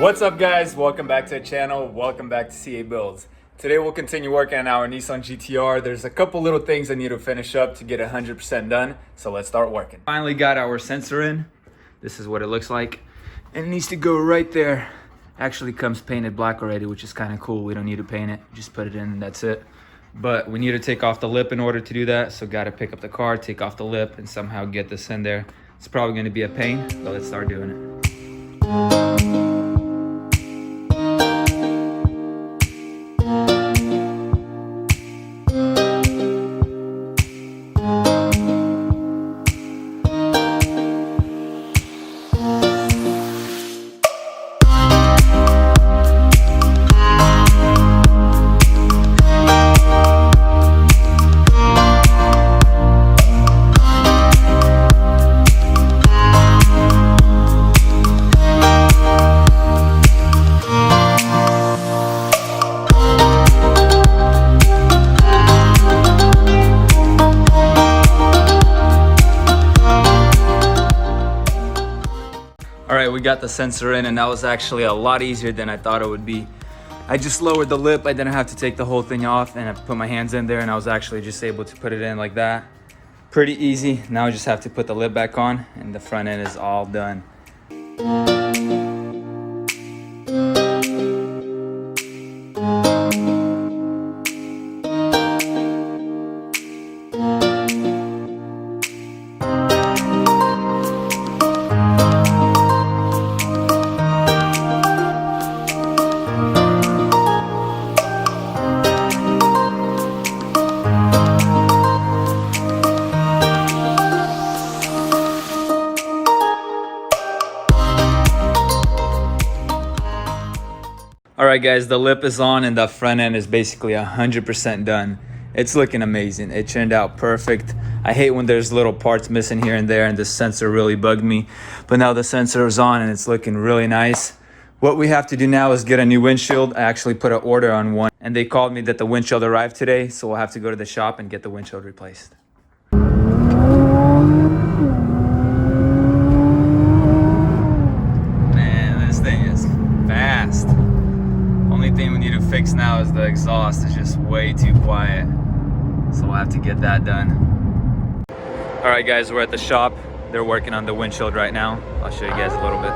What's up guys, welcome back to the channel, welcome back to CA Builds. Today we'll continue working on our Nissan GTR. There's a couple little things I need to finish up to get 100% done, so let's start working. Finally got our sensor in. This is what it looks like. And it needs to go right there. Actually comes painted black already, which is kind of cool. We don't need to paint it, just put it in and that's it. But we need to take off the lip in order to do that, so gotta pick up the car, take off the lip, and somehow get this in there. It's probably gonna be a pain, but let's start doing it. Alright, we got the sensor in and that was actually a lot easier than I thought it would be. I just lowered the lip, I didn't have to take the whole thing off, and I put my hands in there and I was actually just able to put it in like that. Pretty easy. Now I just have to put the lip back on and the front end is all done. Alright guys, the lip is on and the front end is basically 100% done. It's looking amazing. It turned out perfect. I hate when there's little parts missing here and there, and this sensor really bugged me. But now the sensor is on and it's looking really nice. What we have to do now is get a new windshield. I actually put an order on one and they called me that the windshield arrived today, so we'll have to go to the shop and get the windshield replaced. Man, this thing is fast. Only thing we need to fix now is the exhaust. It's just way too quiet, so we'll have to get that done. All right guys, we're at the shop. They're working on the windshield right now. I'll show you guys a little bit.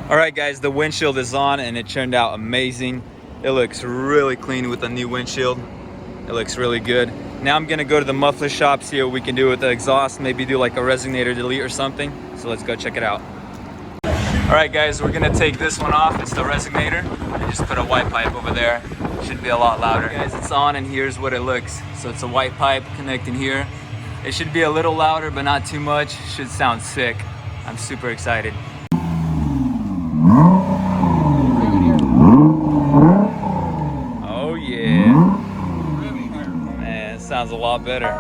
All right guys, the windshield is on and it turned out amazing. It looks really clean with the new windshield. It looks really good. Now I'm gonna go to the muffler shop, see what we can do with the exhaust, maybe do like a resonator delete or something. So let's go check it out. All right guys, we're gonna take this one off. It's the resonator. I just put a white pipe over there. It should be a lot louder. Guys, it's on and here's what it looks. So it's a white pipe connecting here. It should be a little louder, but not too much. Should sound sick. I'm super excited. Oh yeah. Man, it sounds a lot better.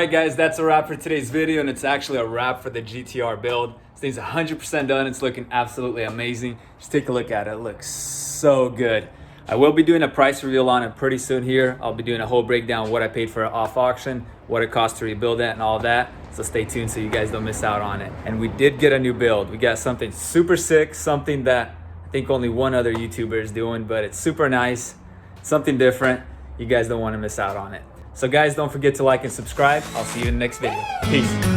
right, guys, that's a wrap for today's video, and it's actually a wrap for the GTR build. This thing's 100% done. It's looking absolutely amazing. Just take a look at it. It looks so good. I will be doing a price reveal on it pretty soon here. I'll be doing a whole breakdown of what I paid for it off auction, what it cost to rebuild it, and all that. So stay tuned so you guys don't miss out on it. And we did get a new build. We got something super sick, something that I think only one other YouTuber is doing, but it's super nice, something different. You guys don't want to miss out on it. So guys, don't forget to like and subscribe. I'll see you in the next video. Peace.